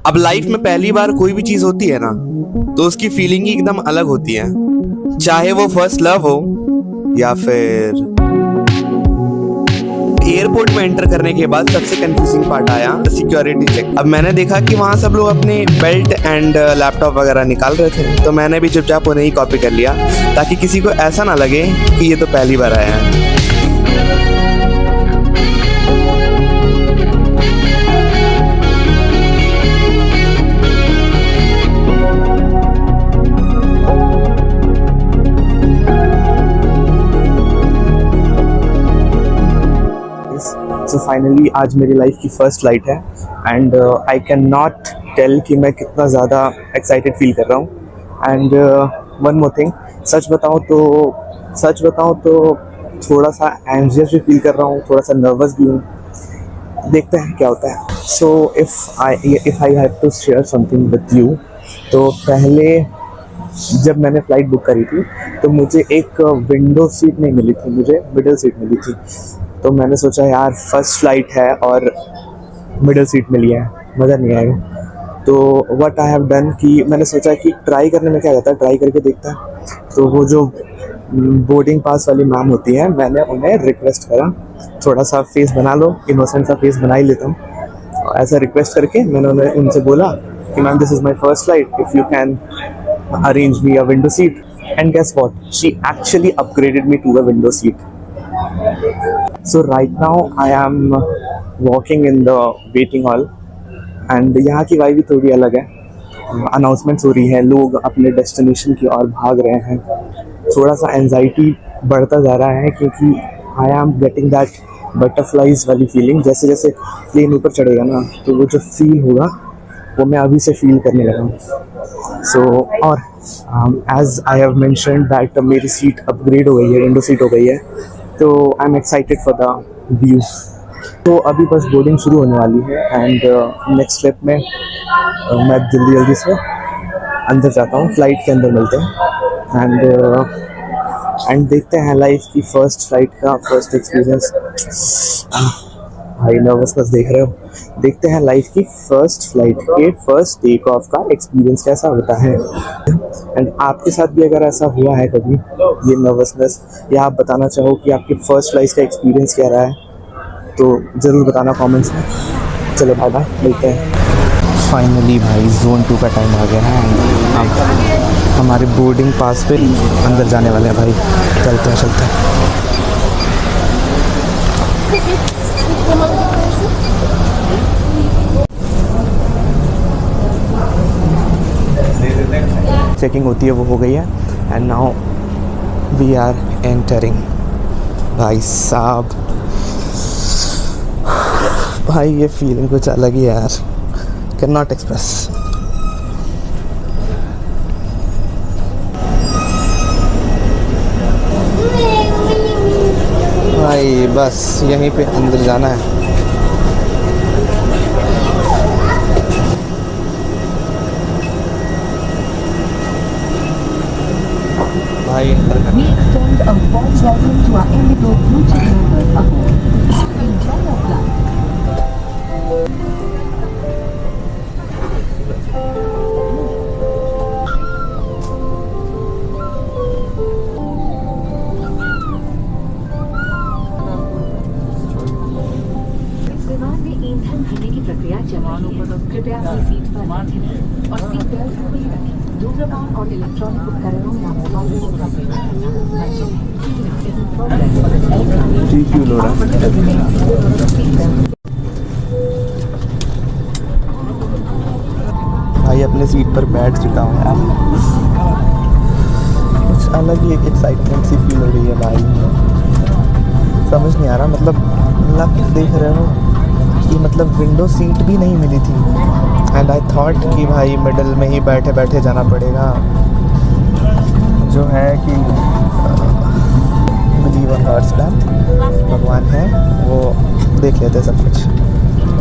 अब लाइफ में पहली बार कोई भी चीज होती है ना, तो उसकी फीलिंग ही एकदम अलग होती है, चाहे वो फर्स्ट लव हो या फिर एयरपोर्ट में एंटर करने के बाद सबसे कंफ्यूजिंग पार्ट आया सिक्योरिटी चेक। अब मैंने देखा कि वहाँ सब लोग अपने बेल्ट एंड लैपटॉप वगैरह निकाल रहे थे, तो मैंने भी चुपचाप उन्हें ही कॉपी कर लिया ताकि किसी को ऐसा ना लगे कि ये तो पहली बार आया है। सो फाइनली आज मेरी लाइफ की फ़र्स्ट फ्लाइट है and I can not tell कि मैं कितना ज़्यादा एक्साइटेड फील कर रहा हूँ। एंड वन मोर थिंग, सच बताऊँ तो थोड़ा सा एंग्जियस भी फील कर रहा हूँ, थोड़ा सा नर्वस भी हूँ। देखते हैं क्या होता है। So if I have to share something with you, तो पहले जब मैंने फ़्लाइट बुक करी थी तो मुझे एक विंडो सीट नहीं मिली थी, मुझे मिडिल सीट मिली थी। तो मैंने सोचा यार फर्स्ट फ्लाइट है और मिडिल सीट मिली है, मज़ा नहीं आएगा। तो व्हाट आई हैव डन कि मैंने सोचा कि ट्राई करने में क्या जाता है, ट्राई करके देखता है। तो वो जो बोर्डिंग पास वाली मैम होती हैं, मैंने उन्हें रिक्वेस्ट करा थोड़ा सा फेस बना लो, इनोसेंट सा फेस बना ही लेता हूँ। ऐसा रिक्वेस्ट करके मैंने उनसे बोला कि ma'am this is my first flight, if you can arrange me a window seat. And guess what, she actually upgraded me to a window seat. So right now I am walking in the waiting hall and यहाँ की vibe भी थोड़ी अलग है। Announcements हो रही है, लोग अपने डेस्टिनेशन की ओर भाग रहे हैं। थोड़ा सा एंजाइटी बढ़ता जा रहा है क्योंकि I am getting that butterflies वाली फीलिंग। जैसे जैसे प्लेन ऊपर चढ़ेगा ना, तो वो जो फील होगा वो मैं अभी से फील करने लगा हूँ। सो और as I have mentioned that मेरी सीट अपग्रेड हो गई है, विंडो सीट हो गई है, तो I am excited for the view. तो अभी बस बोर्डिंग शुरू होने वाली है एंड नेक्स्ट स्टेप में मैं जल्दी से अंदर जाता हूँ, फ्लाइट के अंदर मिलते हैं एंड देखते हैं लाइफ की फ़र्स्ट फ्लाइट का फर्स्ट एक्सपीरियंस। भाई नर्वसनेस देख रहे हो, देखते हैं लाइफ की फ़र्स्ट फ्लाइट के फर्स्ट टेक ऑफ का एक्सपीरियंस कैसा होता है। एंड आपके साथ भी अगर ऐसा हुआ है कभी ये नर्वसनेस, या आप बताना चाहो कि आपकी फ़र्स्ट फ्लाइट का एक्सपीरियंस क्या रहा है, तो ज़रूर बताना कमेंट्स में। चलो बाय बाय, मिलते हैं। फाइनली भाई ज़ोन 2 का टाइम आ गया है, हम हमारे बोर्डिंग पास पे अंदर जाने वाले हैं भाई। चलते हैं। चेकिंग होती है वो हो गई है and now we are entering. भाई साहब, भाई ये फीलिंग कुछ अलग ही है यार, कैन नॉट एक्सप्रेस। भाई बस यहीं पे अंदर जाना है। भाई अंदर करना है। कृपया अपनी सीट पर रखें और सीट बेल्ट खुली रखें। धूम्रपान और इलेक्ट्रॉनिक उपकरणों या मोबाइल फोन का भाई अपने सीट पर बैठ चुका हूँ यार, कुछ अलग ही एक एक्साइटमेंट सी फील हो रही है भाई। समझ नहीं आ रहा, मतलब लक देख रहे हो कि मतलब विंडो सीट भी नहीं मिली थी एंड आई थॉट कि भाई मिडल में ही बैठे बैठे जाना पड़ेगा। जो है कि बिलीव ऑन गॉड्स प्लान, भगवान है वो देख लेते सब कुछ,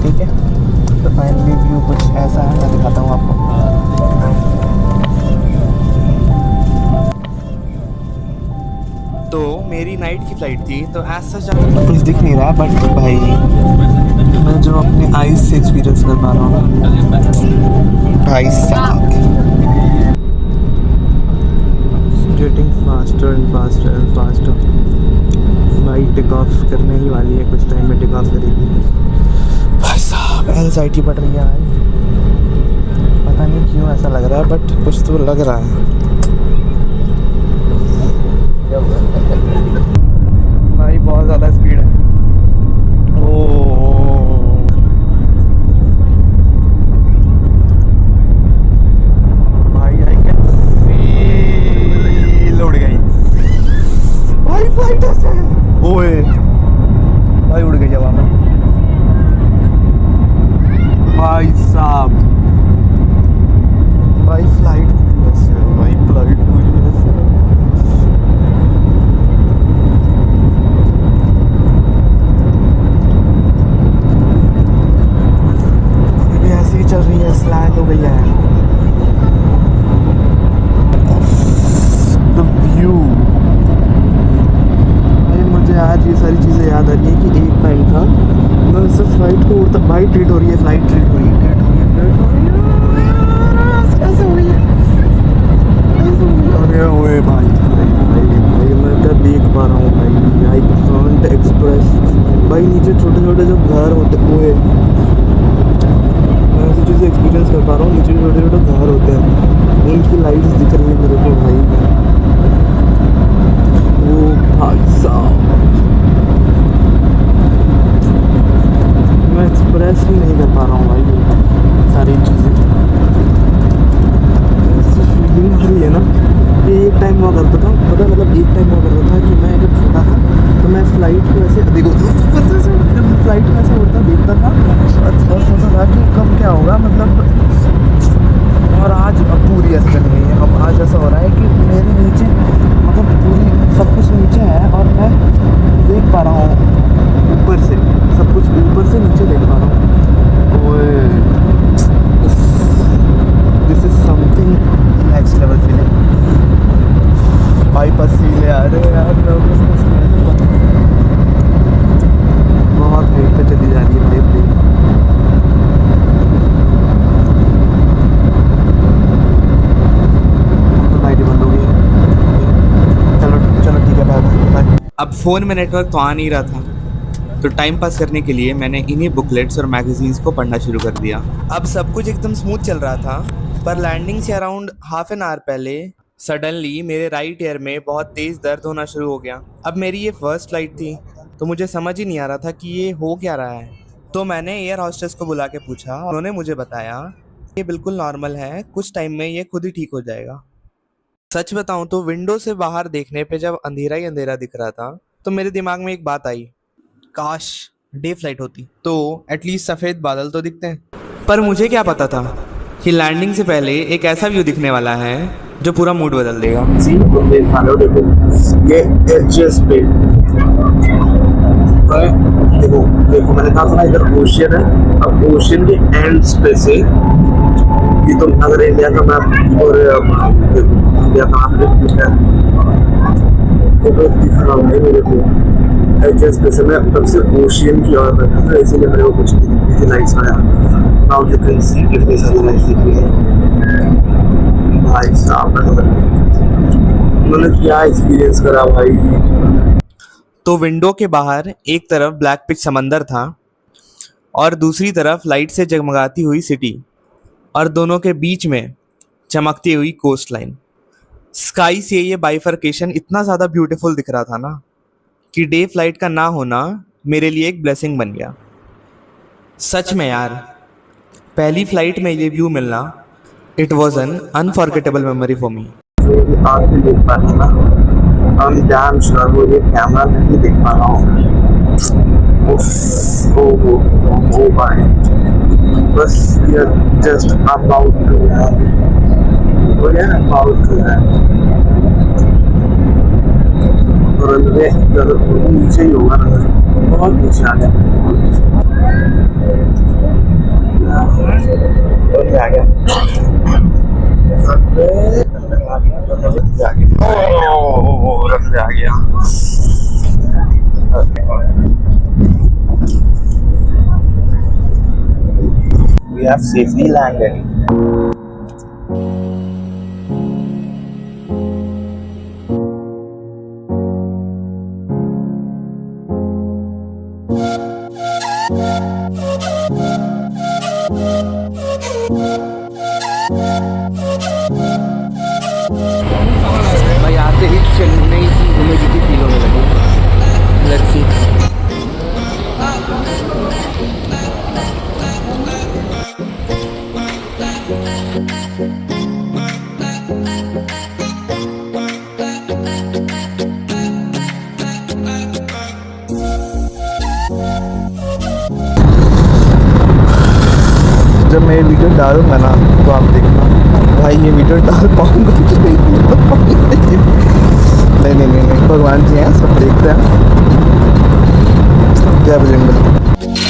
ठीक है। तो फाइनली व्यू कुछ ऐसा है, मैं दिखाता हूँ आपको। तो मेरी नाइट की फ्लाइट थी, तो ऐसा ज़्यादा कुछ दिख नहीं रहा बट भाई मैं जो अपने आईज से एक्सपीरियंस कर पा रहा हूँ भाई साहब, getting faster and faster and faster. भाई टेक ऑफ करने ही वाली है, कुछ टाइम में टेक ऑफ करेगी। भाई साहब एंजाइटी बढ़ रही है यार, पता नहीं क्यों ऐसा लग रहा है, बट कुछ तो लग रहा है। भाई बहुत ज़्यादा स्पीड है। भाई आई कैन फील, उड़ गई भाई फ्लाइट ऐसे है। ओए भाई उड़ गई हवा में। भाई साहब, भाई फ्लाइट ऐसे है, भाई फ्लाइट पूरी ऐसे है। अभी ऐसे ही चल रही है, स्लैंड हो गई है। द व्यू, भाई मुझे आज ये सारी चीज़ें याद आ रही है कि एक टाइम था मैं उससे फ्लाइट को उड़ता, भाई ट्रीट हो रही है, फ्लाइट ट्रीट हो रही है, ट्रीट हो रही है, ट्रीट हो रही है, ऐसे हो रही है, ऐसे हो रही है। अरे ओए भाई, भाई मैं क्या देख पा रहा हूँ भाई, आई कांट एक्सप्रेस। भाई नीचे छोटे छोटे जो घर होते हुए, मैं ऐसी चीज़ें एक्सपीरियंस कर पा रहा हूँ। नीचे छोटे छोटे घर होते हैं, उनकी लाइट्स दिख रही है मेरे को भाई। वो भाई साहब, मैं एक्सप्रेस ही नहीं कर पा रहा हूँ भाई ये सारी चीज़ें। ऐसी फीलिंग आ रही है ना कि एक टाइम हुआ करता था, पता मतलब एक टाइम हुआ करता था कि मैं जब छोटा था तो मैं फ़्लाइट को ऐसे देखो, जब फ्लाइट में ऐसे उड़ता देखता था और सोचता था कि कब क्या होगा मतलब। और आज अब पूरी ऐसे चल रही है। अब आज ऐसा हो रहा है कि मेरे नीचे मतलब पूरी सब कुछ नीचे है और मैं देख पा रहा हूँ ऊपर से, सब कुछ ऊपर से नीचे देख पा रहा हूँ। ओए this is something next level feeling. भाई पसीने आ रहे हैं यार, बहुत हाइट पे चली जा रही है भाई प्लेन। तो लाइट बंद हो गई। चलो चलो ठीक है, बाय बाय। अब फ़ोन में नेटवर्क तो आ नहीं रहा था, तो टाइम पास करने के लिए मैंने इन्हीं बुकलेट्स और मैगजीन्स को पढ़ना शुरू कर दिया। अब सब कुछ एकदम स्मूथ चल रहा था, पर लैंडिंग से अराउंड हाफ एन आवर पहले सडनली मेरे राइट ईयर में बहुत तेज़ दर्द होना शुरू हो गया। अब मेरी ये फर्स्ट फ्लाइट थी, तो मुझे समझ ही नहीं आ रहा था कि ये हो क्या रहा है। तो मैंने एयर हॉस्टेस को बुला के पूछा, उन्होंने मुझे बताया ये बिल्कुल नॉर्मल है, कुछ टाइम में ये खुद ही ठीक हो जाएगा। सच बताऊं तो विंडो से बाहर देखने पे जब अंधेरा ही अंधेरा दिख रहा था, तो मेरे दिमाग में एक बात आई, काश डे फ्लाइट होती तो एटलीस्ट सफ़ेद बादल तो दिखते हैं। पर मुझे क्या पता था कि लैंडिंग से पहले एक ऐसा व्यू दिखने वाला है जो पूरा मूड बदल देगा। सी तुम देख पा रहे हो, देखो ये एजेस पे देखो देखो, मैंने कहा था ना इधर ओशियन है। अब ओशियन के एंड्स पे से ये तो अगर इंडिया का मैप और इंडिया का मैप दिख रहा है मेरे को एजेस पे से, मैं तब से ओशियन की ओर बैठा था, इसीलिए मेरे को कुछ दिखती लाइट्स आया। नाउ यू कैन सी कितनी सारी लाइट्स दिख रही है भाई साहब। मैंने क्या एक्सपीरियंस करा भाई। तो विंडो के बाहर एक तरफ ब्लैक पिच समंदर था और दूसरी तरफ लाइट से जगमगाती हुई सिटी, और दोनों के बीच में चमकती हुई कोस्ट लाइन। स्काई से ये बाइफर्केशन इतना ज़्यादा ब्यूटीफुल दिख रहा था ना कि डे फ्लाइट का ना होना मेरे लिए एक ब्लेसिंग बन गया। सच में यार, पहली फ्लाइट में ये व्यू मिलना, it was an unforgettable memory for me. आज भी देख पा रही हूँ ना, हम डैम श्योर वो ये कैमरा नहीं देख पा रहा हूँ। ओ भाई, बस we are just about to land. We are about to land. और नीचे ही होगा ना, बहुत नीचे आ गया, आ गया। रन आ गया। We have safely landed. भाई आते ही चेन्नई की ह्यूमिडिटी फील होने लगी। Let's see. जब मैं ये वीडियो डालूंगा ना तो आप देखना भाई ये वीडियो डाल पाऊंगा कि नहीं। भगवान जी हैं, सब देखते हैं। जय बजरंग बली।